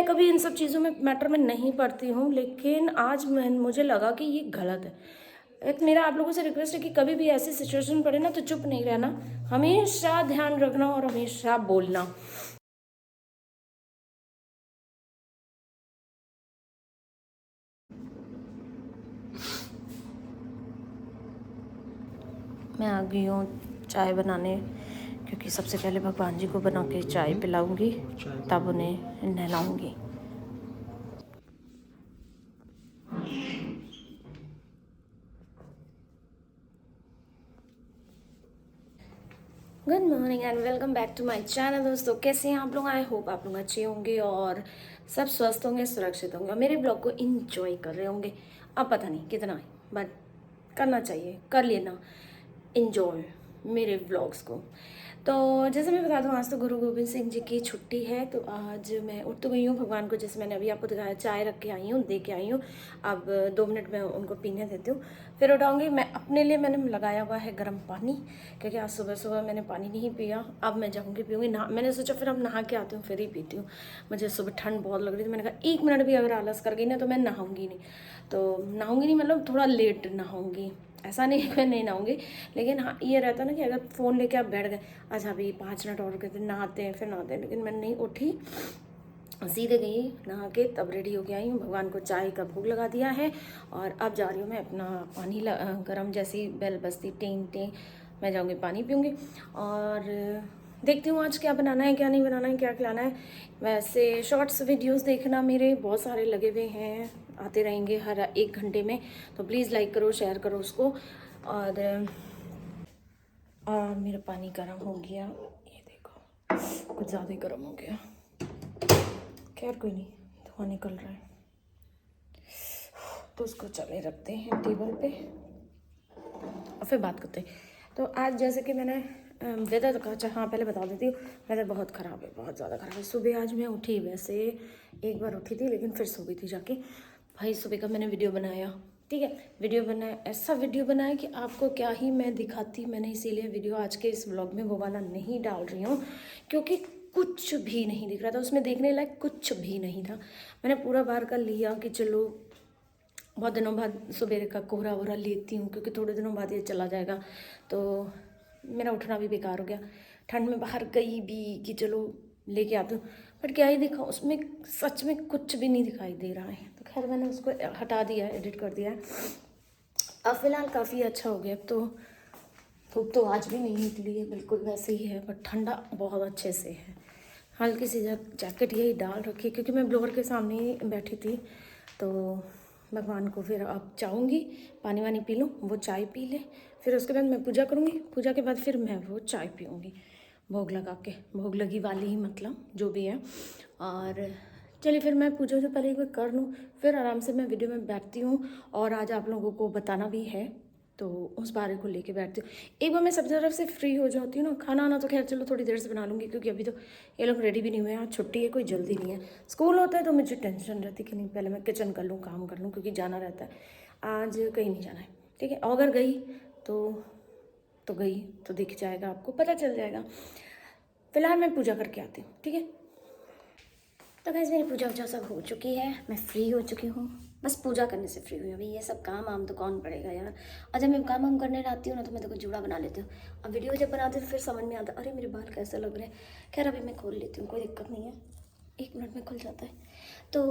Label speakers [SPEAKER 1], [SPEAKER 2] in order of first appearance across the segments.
[SPEAKER 1] कभी इन सब चीज़ों में मैटर में नहीं पड़ती हूँ, लेकिन आज मुझे लगा कि ये गलत है। एक मेरा आप लोगों से रिक्वेस्ट है कि कभी भी ऐसी सिचुएशन पड़े ना तो चुप नहीं रहना, हमेशा ध्यान रखना और हमेशा बोलना। मैं आ गई हूँ चाय बनाने, क्योंकि सबसे पहले भगवान जी को बना के चाय पिलाऊंगी, तब उन्हें नहलाऊंगी। Good morning and welcome back to my channel. दोस्तों, कैसे हैं आप लोग? आई होप आप लोग अच्छे होंगे और सब स्वस्थ होंगे, सुरक्षित होंगे और मेरे ब्लॉग को इंजॉय कर रहे होंगे। अब पता नहीं कितना है, बट करना चाहिए, कर लेना इंजॉय मेरे ब्लॉग्स को। तो जैसे मैं बता दूं, आज तो गुरु गोविंद सिंह जी की छुट्टी है, तो आज मैं उठ तो गई हूँ। भगवान को जैसे मैंने अभी आपको दिखाया, चाय रख के आई हूँ, दे के आई हूँ। अब 2 मिनट में उनको पीने देती हूँ, फिर उठाऊँगी। मैं अपने लिए मैंने लगाया हुआ है गर्म पानी, क्योंकि आज सुबह सुबह मैंने पानी नहीं पिया। अब मैं जाऊँगी पीऊँगी, नहा। मैंने सोचा फिर अब नहा के आती हूँ फिर ही पीती हूँ। मुझे सुबह ठंड बहुत लग रही थी, मैंने कहा 1 मिनट भी अगर आलस कर गई ना तो मैं नहाऊँगी नहीं। तो नहाऊँगी नहीं मतलब थोड़ा लेट नहाऊँगी, ऐसा नहीं कि मैं नहीं नहाऊँगी, लेकिन हाँ ये रहता ना कि अगर फ़ोन लेके आप बैठ गए, अच्छा अभी 5 मिनट और कहते नहाते हैं फिर नहाते हैं, लेकिन मैं नहीं उठी, सीधे गई नहा के, तब रेडी होके आई हूँ। भगवान को चाय का भोग लगा दिया है और अब जा रही हूँ मैं अपना पानी गर्म, जैसी बेल बजती टें टें मैं जाऊँगी पानी पीऊँगी और देखती हूँ आज क्या बनाना है, क्या नहीं बनाना है, क्या खिलाना है। वैसे शॉर्ट्स वीडियोस देखना मेरे बहुत सारे लगे हुए हैं, आते रहेंगे हर 1 घंटे में, तो प्लीज़ लाइक करो, शेयर करो उसको। और मेरा पानी गर्म हो गया, ये देखो कुछ ज़्यादा ही गर्म हो गया। खैर कोई नहीं, धुआं निकल रहा है तो उसको चले रखते हैं टेबल पे और फिर बात करते हैं। तो आज जैसे कि मैंने वेदर का, अच्छा हाँ पहले बता देती हूँ, वेदर बहुत ख़राब है, बहुत ज़्यादा ख़राब है। सुबह आज मैं उठी, वैसे एक बार उठी थी लेकिन फिर सो गई थी जाके। भाई सुबह का मैंने वीडियो बनाया, ठीक है, वीडियो बनाया, ऐसा वीडियो बनाया कि आपको क्या ही मैं दिखाती। मैंने इसीलिए वीडियो आज के इस व्लॉग में वो वाला नहीं डाल रही हूँ, क्योंकि कुछ भी नहीं दिख रहा था उसमें, देखने लायक कुछ भी नहीं था। मैंने पूरा बार कर लिया कि चलो बहुत दिनों बाद सवेरे का कोहरा वोहरा लेती हूँ, क्योंकि थोड़े दिनों बाद ये चला जाएगा, तो मेरा उठना भी बेकार हो गया। ठंड में बाहर गई भी कि चलो लेके आती हूँ, बट क्या ही दिखा उसमें, सच में कुछ भी नहीं दिखाई दे रहा है। तो खैर मैंने उसको हटा दिया है, एडिट कर दिया है। अब फिलहाल काफ़ी अच्छा हो गया। अब तो धूप तो आज भी नहीं निकली है, बिल्कुल वैसे ही है, बट ठंडा बहुत अच्छे से है। हल्की सी जैकेट यही डाल रखी, क्योंकि मैं ब्लोअर के सामने ही बैठी थी। तो भगवान को फिर अब चाहूँगी पानी वानी पी लूँ, वो चाय पी ले, फिर उसके बाद मैं पूजा करूँगी, पूजा के बाद फिर मैं वो चाय पीऊँगी भोग लगा के, भोग लगी वाली ही मतलब जो भी है। और चलिए फिर मैं पूजा से पहले एक बार कर लूँ, फिर आराम से मैं वीडियो में बैठती हूँ। और आज आप लोगों को बताना भी है, तो उस बारे को लेके बैठती हूँ। एक बार मैं सब तरफ से फ्री हो जाती हूँ ना, खाना आना तो खैर चलो थोड़ी देर से बना लूँगी, क्योंकि अभी तो ये लोग रेडी भी नहीं हुए हैं, आज छुट्टी है, कोई जल्दी नहीं है। स्कूल होता है तो मुझे टेंशन रहती कि नहीं पहले मैं किचन कर लूँ, काम कर लूँ, क्योंकि जाना रहता है। आज कहीं नहीं जाना है, ठीक है, अगर गई तो गई तो दिख जाएगा, आपको पता चल जाएगा। फिलहाल मैं पूजा करके आती हूँ, ठीक है। तो गाइस मेरी पूजा वूजा सब हो चुकी है, मैं फ्री हो चुकी हूँ, बस पूजा करने से फ्री हुई। अभी ये सब काम वाम तो कौन पड़ेगा यार। और जब मैं काम वाम करने आती हूँ ना तो मैं तो कुछ जुड़ा बना लेती हूँ। अब वीडियो जब बनाती हूँ तो फिर समझ में आता, अरे मेरे बाल कैसे लग रहे हैं। खैर अभी मैं खोल लेती हूँ, कोई दिक्कत नहीं है, 1 मिनट में खुल जाता है। तो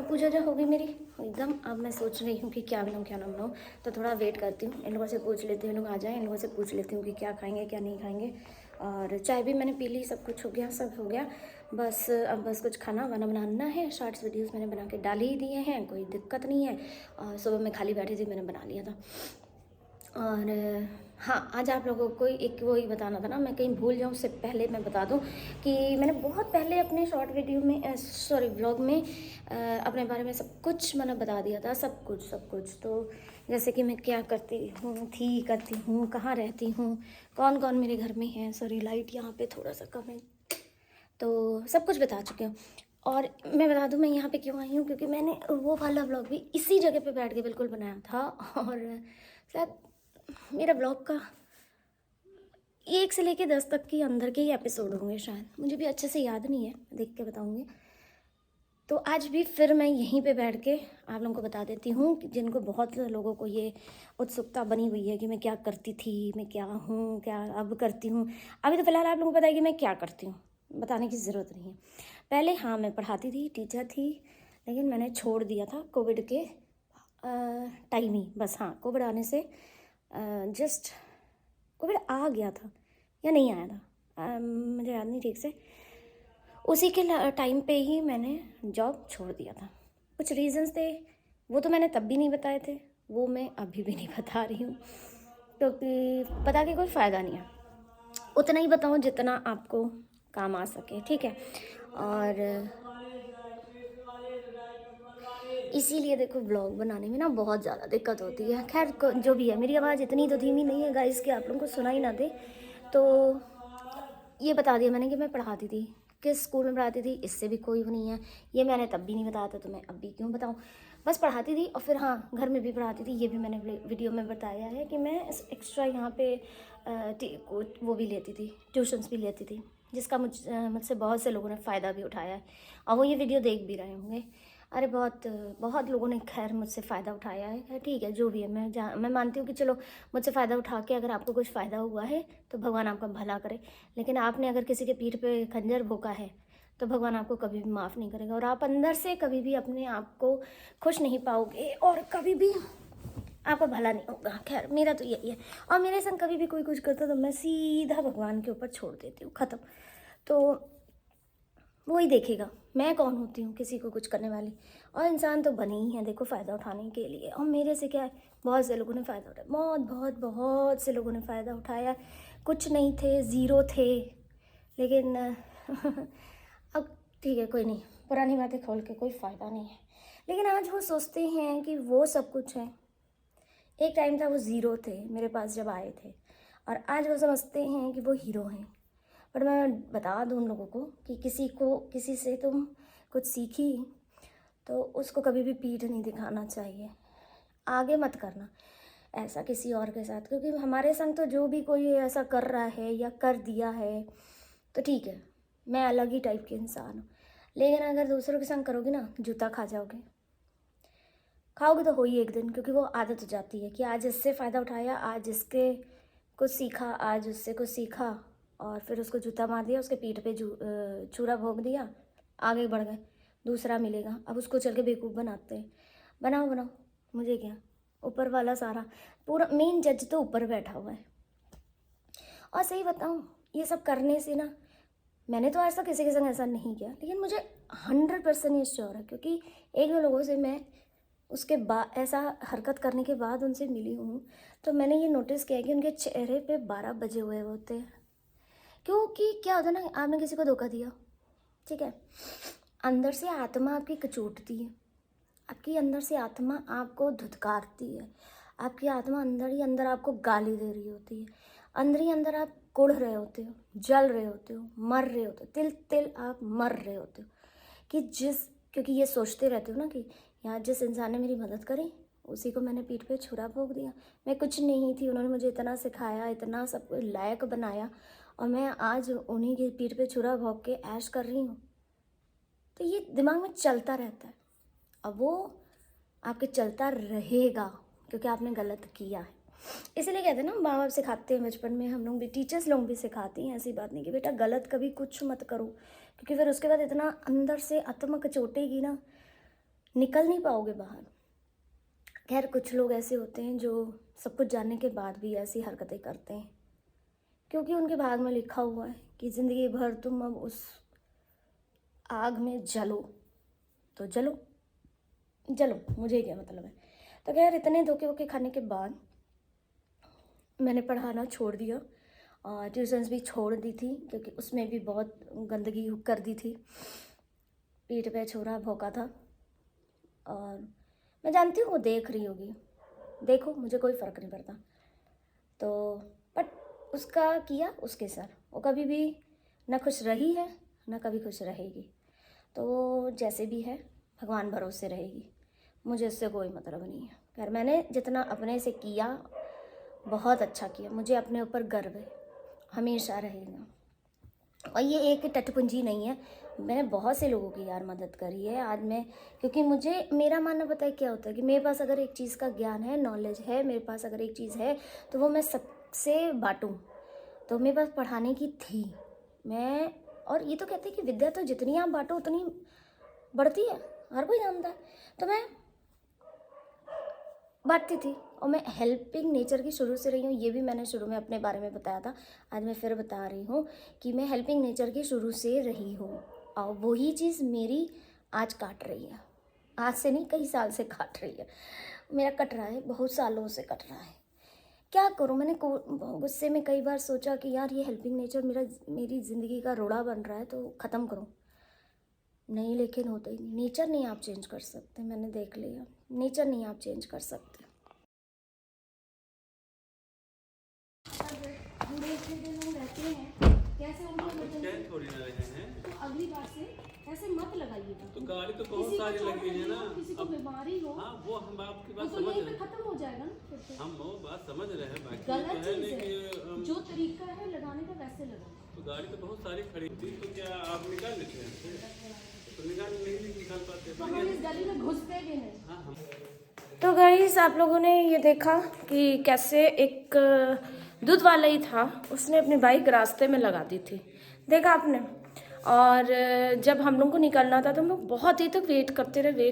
[SPEAKER 1] पूजा जो होगी मेरी एकदम, अब मैं सोच रही हूँ कि क्या बनाऊँ क्या ना बनाऊँ, तो थोड़ा वेट करती हूँ, इन लोगों से पूछ लेती हूँ, लोग आ जाएँ, इन लोगों से पूछ लेती हूँ कि क्या खाएंगे क्या नहीं खाएंगे। और चाय भी मैंने पी ली, सब कुछ हो गया, सब हो गया। बस अब बस कुछ खाना वाना बनाना है। शॉर्ट्स वीडियोस मैंने बना के डाल ही दिए हैं, कोई दिक्कत नहीं है। और सुबह मैं खाली बैठी थी, मैंने बना लिया था। और हाँ, आज आप लोगों को एक वही बताना था ना, मैं कहीं भूल जाऊँ उससे पहले मैं बता दूँ कि मैंने बहुत पहले अपने शॉर्ट वीडियो में, सॉरी व्लॉग में, अपने बारे में सब कुछ मैंने बता दिया था, सब कुछ। तो जैसे कि मैं क्या करती हूँ, कहाँ रहती हूँ, कौन कौन मेरे घर में है। सॉरी लाइट यहाँ पे थोड़ा सा कम है, तो सब कुछ बता चुकी हूँ। और मैं बता दूँ मैं यहाँ पे क्यों आई हूँ, क्योंकि मैंने वो वाला व्लॉग भी इसी जगह पे बैठ के बिल्कुल बनाया था। और शायद मेरा ब्लॉग का 1 से लेके 10 तक के अंदर के ही एपिसोड होंगे शायद, मुझे भी अच्छे से याद नहीं है, देख के बताऊँगी। तो आज भी फिर मैं यहीं पे बैठ के आप लोगों को बता देती हूँ कि जिनको बहुत लोगों को ये उत्सुकता बनी हुई है कि मैं क्या करती थी, मैं क्या हूँ, क्या अब करती हूँ। अभी तो फ़िलहाल आप लोगों को पता है कि मैं क्या करती हूँ, बताने की ज़रूरत नहीं है। पहले हाँ मैं पढ़ाती थी, टीचर थी, लेकिन मैंने छोड़ दिया था कोविड के टाइम ही बस। हाँ, कोविड आने से जस्ट कोविड आ गया था या नहीं आया था, मुझे याद नहीं ठीक से। उसी के टाइम पे ही मैंने जॉब छोड़ दिया था। कुछ रीज़न्स थे, वो तो मैंने तब भी नहीं बताए थे, वो मैं अभी भी नहीं बता रही हूँ, क्योंकि बता के कोई फ़ायदा नहीं है। उतना ही बताऊँ जितना आपको काम आ सके, ठीक है। और इसीलिए देखो ब्लॉग बनाने में ना बहुत ज़्यादा दिक्कत होती है। खैर जो भी है, मेरी आवाज़ इतनी तो धीमी नहीं है गाइस कि आप लोगों को सुनाई ना दे। तो ये बता दिया मैंने कि मैं पढ़ाती थी, किस स्कूल में पढ़ाती थी, इससे भी कोई वो नहीं है। ये मैंने तब भी नहीं बताया था, तो मैं अब भी क्यों बताऊँ। बस पढ़ाती थी, और फिर हाँ घर में भी पढ़ाती थी। ये भी मैंने वीडियो में बताया है कि मैं एक्स्ट्रा यहाँ पे वो भी लेती थी, ट्यूशन्स भी लेती थी, जिसका मुझसे बहुत से लोगों ने फ़ायदा भी उठाया है, और वो ये वीडियो देख भी रहे होंगे। अरे बहुत बहुत लोगों ने खैर मुझसे फ़ायदा उठाया है। ठीक है, जो भी है, मैं मानती हूँ कि चलो मुझसे फ़ायदा उठा के अगर आपको कुछ फ़ायदा हुआ है तो भगवान आपका भला करे। लेकिन आपने अगर किसी के पीठ पे खंजर भोंका है तो भगवान आपको कभी भी माफ़ नहीं करेगा, और आप अंदर से कभी भी अपने आप को खुश नहीं पाओगे, और कभी भी आपका भला नहीं होगा। खैर मेरा तो यही है, और मेरे संग कभी भी कोई कुछ करता तो मैं सीधा भगवान के ऊपर छोड़ देती हूँ, ख़त्म। तो वही देखेगा मैं कौन होती हूँ किसी को कुछ करने वाली। और इंसान तो बने ही हैं देखो फ़ायदा उठाने के लिए, और मेरे से क्या है, बहुत से लोगों ने फ़ायदा उठाया, बहुत बहुत बहुत से लोगों ने फ़ायदा उठाया। कुछ नहीं थे, ज़ीरो थे, लेकिन अब ठीक है, कोई नहीं, पुरानी बातें खोल के कोई फ़ायदा नहीं है। लेकिन आज वो सोचते हैं कि वो सब कुछ है। एक टाइम था वो ज़ीरो थे मेरे पास जब आए थे, और आज वो समझते हैं कि वो हीरो हैं। पर मैं बता दूँ उन लोगों को कि किसी से तुम कुछ सीखी तो उसको कभी भी पीठ नहीं दिखाना चाहिए, आगे मत करना ऐसा किसी और के साथ। क्योंकि हमारे संग तो जो भी कोई ऐसा कर रहा है या कर दिया है तो ठीक है, मैं अलग ही टाइप की इंसान हूँ। लेकिन अगर दूसरों के संग करोगे ना, जूता खा जाओगे। खाओगे तो हो ही एक दिन, क्योंकि वो आदत हो जाती है कि आज इससे फ़ायदा उठाया, आज इसके कुछ सीखा, आज उससे कुछ सीखा, और फिर उसको जूता मार दिया, उसके पीठ पे चूरा भोंक दिया, आगे बढ़ गए, दूसरा मिलेगा, अब उसको चल के बेवकूफ़ बनाते हैं। बनाओ बनाओ, मुझे क्या, ऊपर वाला सारा पूरा मेन जज तो ऊपर बैठा हुआ है। और सही बताऊँ, ये सब करने से ना, मैंने तो आज तक किसी के संग ऐसा नहीं किया, लेकिन मुझे 100% ये श्योर है, क्योंकि एक दो लोगों से मैं उसके बाद ऐसा हरकत करने के बाद उनसे मिली हूँ, तो मैंने ये नोटिस किया कि उनके चेहरे पे 12 बजे हुए होते हैं। क्योंकि क्या होता है ना, आपने किसी को धोखा दिया, ठीक है, अंदर से आत्मा आपकी कचोटती है, आपकी अंदर से आत्मा आपको धुतकारती है, आपकी आत्मा अंदर ही अंदर आपको गाली दे रही होती है, अंदर ही अंदर आप कुढ़ रहे होते हो, जल रहे होते हो, मर रहे होते हो, तिल तिल आप मर रहे होते हो कि क्योंकि ये सोचते रहते हो ना कि यार जिस इंसान ने मेरी मदद करी उसी को मैंने पीठ पे छुरा भोंक दिया, मैं कुछ नहीं थी, उन्होंने मुझे इतना सिखाया, इतना सब कुछ लायक बनाया, और मैं आज उन्हीं की पीठ पे छुरा भोंक के ऐश कर रही हूँ। तो ये दिमाग में चलता रहता है, अब वो आपके चलता रहेगा क्योंकि आपने गलत किया है। इसीलिए कहते हैं ना, माँ बाप सिखाते हैं बचपन में, हम लोग भी, टीचर्स लोग भी सिखाती हैं, ऐसी बात नहीं कि बेटा गलत कभी कुछ मत करो, क्योंकि फिर उसके बाद इतना अंदर से आत्मा कचोटेगी ना, निकल नहीं पाओगे बाहर। खैर कुछ लोग ऐसे होते हैं जो सब कुछ जानने के बाद भी ऐसी हरकतें करते हैं, क्योंकि उनके भाग में लिखा हुआ है कि ज़िंदगी भर तुम अब उस आग में जलो, तो जलो जलो, मुझे क्या मतलब है। तो खैर इतने धोखे वोखे खाने के बाद मैंने पढ़ाना छोड़ दिया, और ट्यूशन्स भी छोड़ दी थी, क्योंकि उसमें भी बहुत गंदगी कर दी थी, पीठ पे छुरा भोंका था। और मैं जानती हूँ वो देख रही होगी, देखो मुझे कोई फ़र्क नहीं पड़ता। तो बट उसका किया उसके सर, वो कभी भी ना खुश रही है ना कभी खुश रहेगी, तो जैसे भी है भगवान भरोसे रहेगी, मुझे उससे कोई मतलब नहीं है। खैर मैंने जितना अपने से किया बहुत अच्छा किया, मुझे अपने ऊपर गर्व है, हमेशा रहेगा। और ये एक टटपुंजी नहीं है,
[SPEAKER 2] मैंने बहुत से लोगों की यार मदद करी है आज मैं, क्योंकि मुझे मेरा मानना पता है क्या होता है कि मेरे पास अगर एक चीज़ का ज्ञान है, नॉलेज है, मेरे पास अगर एक चीज़ है तो वो मैं सबसे बांटूँ। तो मेरे पास पढ़ाने की थी मैं, और ये तो कहते हैं कि विद्या तो जितनी आप बांटो उतनी बढ़ती है, हर कोई जानता है। तो मैं बांटती थी और मैं हेल्पिंग नेचर की शुरू से रही हूँ। ये भी मैंने शुरू में अपने बारे में बताया था, आज मैं फिर बता रही हूँ कि मैं हेल्पिंग नेचर की शुरू से रही हूँ और वही चीज़ मेरी आज काट रही है। आज से नहीं, कई साल से काट रही है, मेरा कट रहा है, बहुत सालों से कट रहा है। क्या करूँ, मैंने गुस्से में कई बार सोचा कि यार ये हेल्पिंग नेचर मेरी ज़िंदगी का रोड़ा बन रहा है तो ख़त्म करूँ। नहीं, लेकिन होता ही नहीं। नेचर नहीं आप चेंज कर सकते, मैंने देख लिया, नेचर नहीं आप चेंज कर सकते। बूढ़े इतने दिन लोग रहते हैं, कैसे उनको
[SPEAKER 3] थोड़ी ना रहे हैं,
[SPEAKER 2] तो अगली बार से ऐसे मत लगाइएगा।
[SPEAKER 3] तो गाड़ी तो बहुत सारी लगी है ना,
[SPEAKER 2] किसी को बीमारी हो,
[SPEAKER 3] हाँ वो हम आपकी बात
[SPEAKER 2] तो
[SPEAKER 3] समझ
[SPEAKER 2] यहीं
[SPEAKER 3] रहे
[SPEAKER 2] पे
[SPEAKER 3] हैं,
[SPEAKER 2] खत्म हो जाएगा ना फिर से।
[SPEAKER 3] हम वो बात समझ रहे हैं, बाकी
[SPEAKER 2] गलत
[SPEAKER 3] तो है
[SPEAKER 2] चीज
[SPEAKER 3] नहीं
[SPEAKER 2] है,
[SPEAKER 3] कि
[SPEAKER 2] जो तरीका है लगाने का वैसे लगाओ।
[SPEAKER 3] तो गाड़ी तो बहुत सारी खड़ी थी, तो क्या आप निकाल लेते हैं? तो नहीं निकाल पाते
[SPEAKER 2] तो हम इस गली में घुसते भी नहीं।
[SPEAKER 3] हाँ हम
[SPEAKER 1] तो गाइस आप लोगों ने ये देखा कि कैसे एक दूध वाला ही था, उसने अपनी बाइक रास्ते में लगा दी थी, देखा आपने। और जब हम लोग को निकलना था तो हम लोग बहुत देर तक वेट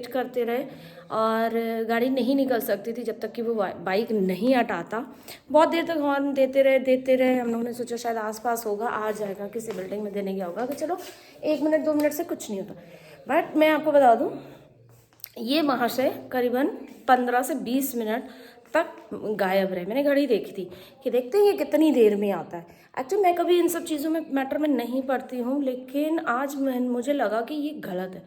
[SPEAKER 1] करते रहे और गाड़ी नहीं निकल सकती थी जब तक कि वो बाइक नहीं हटाता। बहुत देर तक हॉर्न देते रहे। हम लोगों ने सोचा शायद आसपास होगा, आ जाएगा, किसी बिल्डिंग में देने गया होगा कि चलो 1 मिनट 2 मिनट से कुछ नहीं होता। बट मैं आपको बता दूँ, ये वहाँ से करीबन 15 से 20 मिनट तक गायब रहे। मैंने घड़ी देखी थी कि देखते हैं ये कितनी देर में आता है। एक्चुअली मैं कभी इन सब चीज़ों में मैटर में नहीं पड़ती हूँ, लेकिन आज मुझे लगा कि ये गलत है।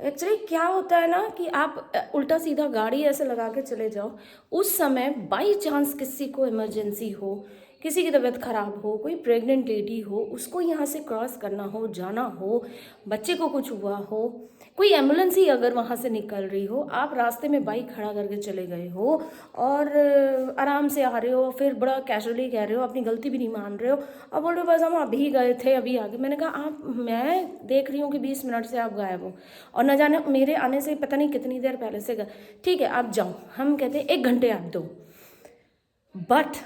[SPEAKER 1] एक्चुअली क्या होता है ना कि आप उल्टा सीधा गाड़ी ऐसे लगा के चले जाओ, उस समय बाई चांस किसी को इमरजेंसी हो, किसी की तबीयत ख़राब हो, कोई प्रेग्नेंट लेडी हो, उसको यहाँ से क्रॉस करना हो, जाना हो, बच्चे को कुछ हुआ हो, कोई एम्बुलेंस ही अगर वहाँ से निकल रही हो, आप रास्ते में बाइक खड़ा करके चले गए हो और आराम से आ रहे हो, फिर बड़ा कैजुअली कह रहे हो, अपनी गलती भी नहीं मान रहे हो और बोल रहे हो बस हम अभी गए थे अभी आगे। मैंने कहा आप, मैं देख रही हूँ कि 20 मिनट से आप गायब हो और न जाने मेरे आने से पता नहीं कितनी देर पहले से गए। ठीक है आप जाओ, हम कहते हैं 1 घंटे आप दो, बट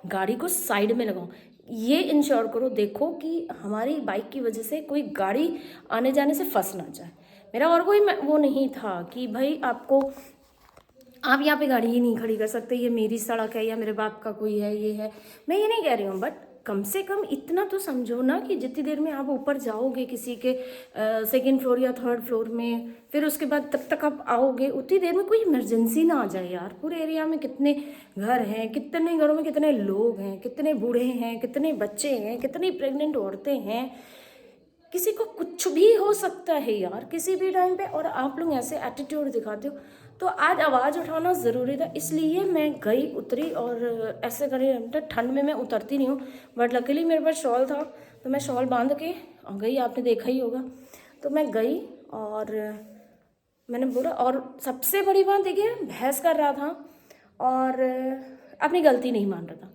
[SPEAKER 1] गाड़ी को साइड में लगाओ। ये इंश्योर करो, देखो कि हमारी बाइक की वजह से कोई गाड़ी आने जाने से फंस ना जाए। मेरा और कोई वो नहीं था कि भाई आपको, आप यहाँ पे गाड़ी ही नहीं खड़ी कर सकते, ये मेरी सड़क है या मेरे बाप का कोई है, ये है, मैं ये नहीं कह रही हूँ, बट कम से कम इतना तो समझो ना कि जितनी देर में आप ऊपर जाओगे किसी के 2nd फ्लोर या 3rd फ्लोर में, फिर उसके बाद तब तक आप आओगे, उतनी देर में कोई इमरजेंसी ना आ जाए। यार पूरे एरिया में कितने घर हैं, कितने घरों में कितने लोग हैं, कितने बूढ़े हैं, कितने बच्चे हैं, कितनी प्रेग्नेंट औरतें हैं, किसी को कुछ भी हो सकता है यार किसी भी टाइम पे, और आप लोग ऐसे एटीट्यूड दिखाते हो। तो आज आवाज़ उठाना ज़रूरी था, इसलिए मैं गई, उतरी और ऐसे करी। ठंड में मैं उतरती नहीं हूँ, बट लकीली मेरे पास शॉल था तो मैं शॉल बांध के गई, आपने देखा ही होगा। तो मैं गई और मैंने बोला, और सबसे बड़ी बात देखिए, बहस कर रहा था और अपनी गलती नहीं मान रहा था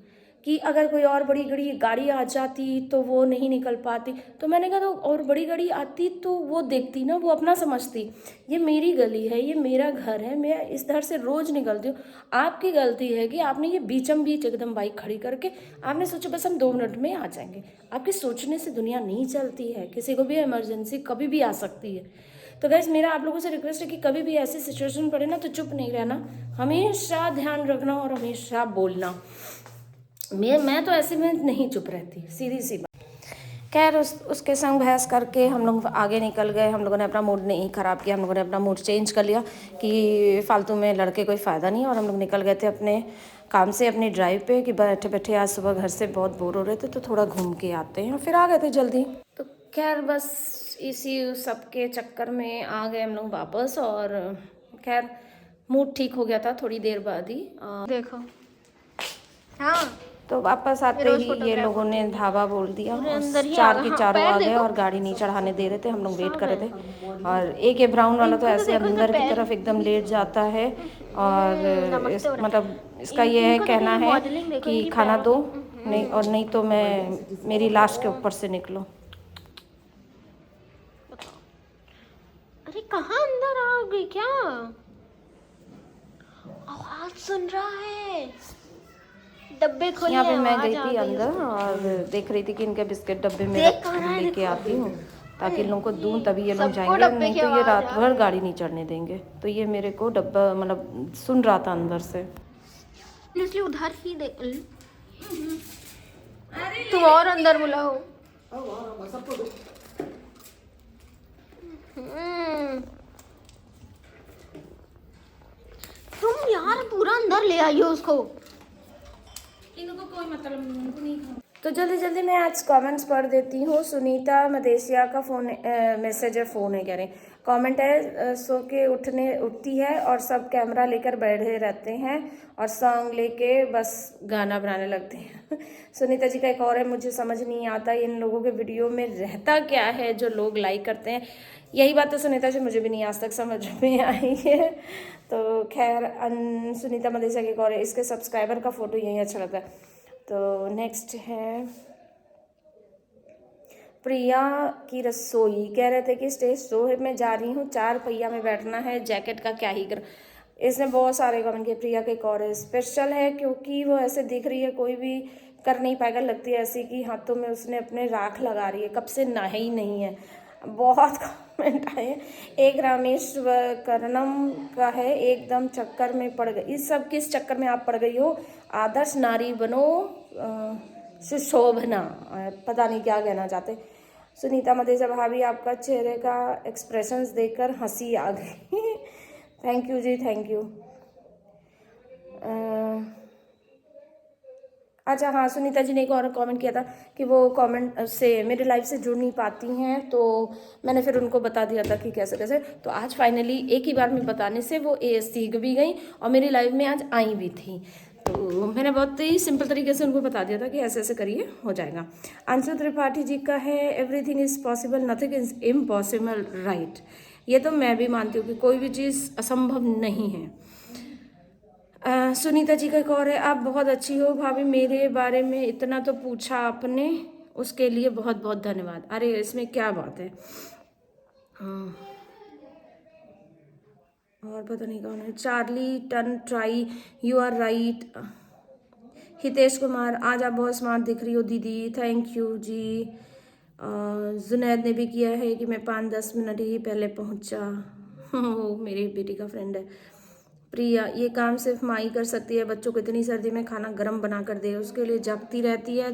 [SPEAKER 1] कि अगर कोई और बड़ी गाड़ी आ जाती तो वो नहीं निकल पाती। तो मैंने कहा तो और बड़ी गाड़ी आती तो वो देखती ना, वो अपना समझती, ये मेरी गली है, ये मेरा घर है, मैं इस घर से रोज़ निकलती हूँ। आपकी गलती है कि आपने ये बीचम बीच एकदम बाइक खड़ी करके आपने सोचा बस हम 2 मिनट में आ जाएंगे। आपके सोचने से दुनिया नहीं चलती है, किसी को भी इमरजेंसी कभी भी आ सकती है। तो गाइस मेरा आप लोगों से रिक्वेस्ट है कि कभी भी ऐसी सिचुएशन पड़े ना तो चुप नहीं रहना, हमेशा ध्यान रखना और हमेशा बोलना। मैं तो ऐसे में नहीं चुप रहती, सीधी सी बात। खैर उसके संग बहस करके हम लोग आगे निकल गए। हम लोगों ने अपना मूड नहीं ख़राब किया, हम लोगों ने अपना मूड चेंज कर लिया कि फालतू में लड़के कोई फ़ायदा नहीं है, और हम लोग निकल गए थे अपने काम से अपनी ड्राइव पे कि बैठे बैठे आज सुबह घर से बहुत बोर हो रहे थे तो थोड़ा घूम के आते हैं, और फिर आ गए थे जल्दी। तो खैर बस इसी सब के चक्कर में आ गए हम लोग वापस, और खैर मूड ठीक हो गया था थोड़ी देर बाद ही।
[SPEAKER 2] देखो हाँ,
[SPEAKER 1] तो वापस आते ही ये लोगों ने धावा बोल दिया, चार के चारों आ गए और गाड़ी नहीं चढ़ाने दे रहे थे। हम लोग वेट कर रहे थे, और एक ये ब्राउन वाला तो ऐसे अंदर की तरफ एकदम लेट जाता है, और मतलब इसका ये है कहना है कि खाना दो, नहीं और नहीं तो मैं मेरी लाश के ऊपर से निकलो। कहाँ अंदर आओगे क्या? आवाज सुन रहा है, डब्बे खोलिए।
[SPEAKER 2] यहाँ पे मैं
[SPEAKER 1] आवाज
[SPEAKER 2] गई
[SPEAKER 1] आ
[SPEAKER 2] थी
[SPEAKER 1] गई
[SPEAKER 2] अंदर
[SPEAKER 1] उसको।
[SPEAKER 2] और देख रही थी कि इनके बिस्किट डब्बे में
[SPEAKER 1] देख कहाँ रहा है,
[SPEAKER 2] लेके
[SPEAKER 1] देखो।
[SPEAKER 2] आती हूँ ताकि इन लोगों को दूं, तभी ये लोग
[SPEAKER 1] सबको
[SPEAKER 2] जाएंगे,
[SPEAKER 1] डब्बे
[SPEAKER 2] नहीं
[SPEAKER 1] की
[SPEAKER 2] तो ये
[SPEAKER 1] आवाज
[SPEAKER 2] रात
[SPEAKER 1] आ
[SPEAKER 2] भर
[SPEAKER 1] रही
[SPEAKER 2] गाड़ी नहीं चढ़ने देंगे। तो ये मेरे को डब्बा मतलब सुन रहा था अंदर से।
[SPEAKER 1] इसलिए उधर ही देख। तुम और अंदर बुलाओ। तुम यार पूरा अंदर ले आई हो उसको। इनको कोई मतलब नहीं, इनको नहीं खाओ।
[SPEAKER 2] तो जल्दी जल्दी मैं आज कमेंट्स पढ़ देती हूँ। सुनीता मदेशिया का फ़ोन मैसेज है, फ़ोन है कह रहे, कमेंट है, सो के उठती है और सब कैमरा लेकर बैठे रहते हैं और सॉन्ग लेके बस गाना बनाने लगते हैं। सुनीता जी का एक और है, मुझे समझ नहीं आता इन लोगों के वीडियो में रहता क्या है जो लोग लाइक करते हैं। यही बात तो सुनीता जी मुझे भी नहीं आज तक समझ में आई है। तो खैर सुनीता मदेशिया की एक और है, इसके सब्सक्राइबर का फ़ोटो यही अच्छा लगता है। तो नेक्स्ट है प्रिया की रसोई, कह रहे थे कि स्टेज शो है, मैं जा रही हूँ, 4 पहिया में बैठना है, जैकेट का क्या ही कर। इसने बहुत सारे कमेंट किए। प्रिया के और स्पेशल है क्योंकि वो ऐसे दिख रही है, कोई भी कर नहीं पाएगा, लगती है ऐसी कि हाथों में उसने अपने राख लगा रही है, कब से नहा ही नहीं है। बहुत कमेंट आए। एक रामेश करनम का है, एकदम चक्कर में पड़ गई। इस सब किस चक्कर में आप पड़ गई हो? आदर्श नारी बनो सुशोभना, पता नहीं क्या कहना चाहते। सुनीता मदेशिया भाभी आपका चेहरे का एक्सप्रेशंस देखकर हंसी आ गई। थैंक यू जी, थैंक यू। अच्छा हाँ, सुनीता जी ने एक और कमेंट किया था कि वो कमेंट से मेरे लाइफ से जुड़ नहीं पाती हैं, तो मैंने फिर उनको बता दिया था कि कैसे कैसे। तो आज फाइनली एक ही बार में बताने से वो सीख भी गई और मेरी लाइफ में आज आई भी थी। तो मैंने बहुत ही सिंपल तरीके से उनको बता दिया था कि ऐसे ऐसे करिए, हो जाएगा। अंशु त्रिपाठी जी का है, everything is possible, nothing is impossible, right. ये तो मैं भी मानती हूँ कि कोई भी चीज़ असंभव नहीं है। सुनीता जी का एक और है, आप बहुत अच्छी हो भाभी, मेरे बारे में इतना तो पूछा आपने, उसके लिए बहुत बहुत धन्यवाद। अरे इसमें क्या बात है। और पता नहीं कौन है, चार्ली टन try, you are right. Hitesh Kumar, आज आप बहुत स्मार्ट दिख रही हो दीदी, थैंक यू जी। जुनैद ने भी किया है कि मैं 5-10 मिनट ही पहले पहुंचा। वो मेरी बेटी का फ्रेंड है। प्रिया, ये काम सिर्फ माँ ही कर सकती है, बच्चों को इतनी सर्दी में खाना गर्म बना कर दे, उसके लिए जगती रहती है,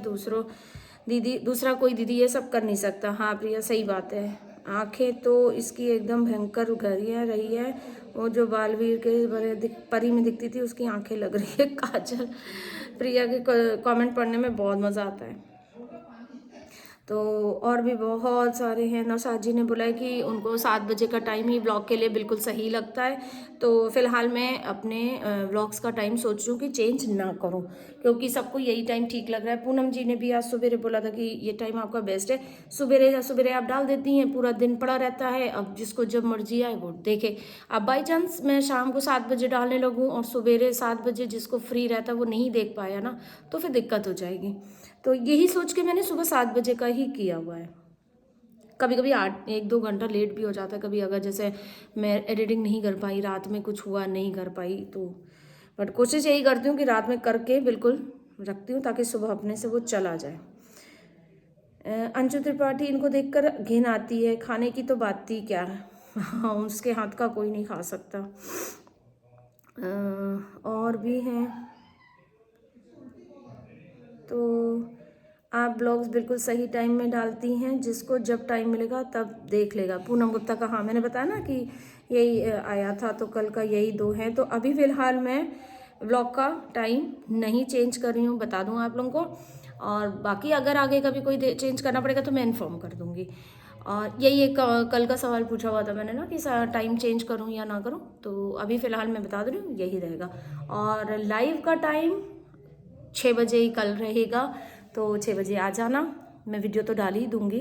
[SPEAKER 2] दूसरा कोई दीदी ये सब कर नहीं सकता। हाँ प्रिया, सही बात है। आंखें तो इसकी एकदम भयंकर उघरिया रही है, वो जो बालवीर के बड़े परी में दिखती थी उसकी आंखें लग रही है काजल। प्रिया के कमेंट पढ़ने में बहुत मज़ा आता है। तो और भी बहुत सारे हैं। नौशाद जी ने बोला है कि उनको 7 बजे का टाइम ही ब्लॉग के लिए बिल्कुल सही लगता है। तो फिलहाल मैं अपने ब्लॉग्स का टाइम सोच रही हूँ कि चेंज ना करूँ, क्योंकि सबको यही टाइम ठीक लग रहा है। पूनम जी ने भी आज सुबेरे बोला था कि ये टाइम आपका बेस्ट है, सुबेरे आप डाल देती हैं, पूरा दिन पड़ा रहता है, अब जिसको जब मर्जी आए वो देखे। अब बाई चांस मैं शाम को 7 बजे डालने लगूँ और सुबेरे 7 बजे जिसको फ्री रहता है वो नहीं देख पाया ना, तो फिर दिक्कत हो जाएगी। तो यही सोच के मैंने सुबह 7 बजे का ही किया हुआ है। कभी कभी 1-2 घंटा लेट भी हो जाता है, कभी अगर जैसे मैं एडिटिंग नहीं कर पाई, रात में कुछ हुआ नहीं कर पाई, तो बट कोशिश यही करती हूँ कि रात में करके बिल्कुल रखती हूँ ताकि सुबह अपने से वो चला जाए। अंशु त्रिपाठी, इनको देखकर घिन आती है, खाने की तो बात थी क्या। हाँ, उसके हाथ का कोई नहीं खा सकता। और भी हैं। तो आप ब्लॉग्स बिल्कुल सही टाइम में डालती हैं, जिसको जब टाइम मिलेगा तब देख लेगा। पूनम गुप्ता का, हाँ मैंने बताया ना कि यही आया था, तो कल का यही 2 है। तो अभी फ़िलहाल मैं ब्लॉग का टाइम नहीं चेंज कर रही हूँ, बता दूँ आप लोगों को। और बाकी अगर आगे कभी कोई चेंज करना पड़ेगा तो मैं इन्फॉर्म कर दूँगी। और यही एक कल का सवाल पूछा हुआ था मैंने ना कि टाइम चेंज करूँ या ना करूँ, तो अभी फ़िलहाल मैं बता रही हूँ यही रहेगा। और लाइव का टाइम 6 बजे ही कल रहेगा, तो 6 बजे आ जाना, मैं वीडियो तो डाल ही दूँगी।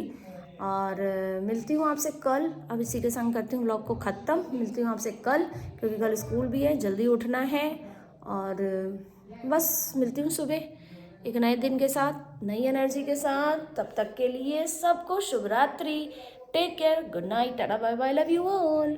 [SPEAKER 2] और मिलती हूँ आपसे कल। अब इसी के संग करती हूँ व्लॉग को ख़त्म। मिलती हूँ आपसे कल, क्योंकि कल स्कूल भी है, जल्दी उठना है। और बस मिलती हूँ सुबह एक नए दिन के साथ, नई एनर्जी के साथ। तब तक के लिए सबको शुभ रात्रि।
[SPEAKER 1] Take care, good night, tata bye bye, love you all.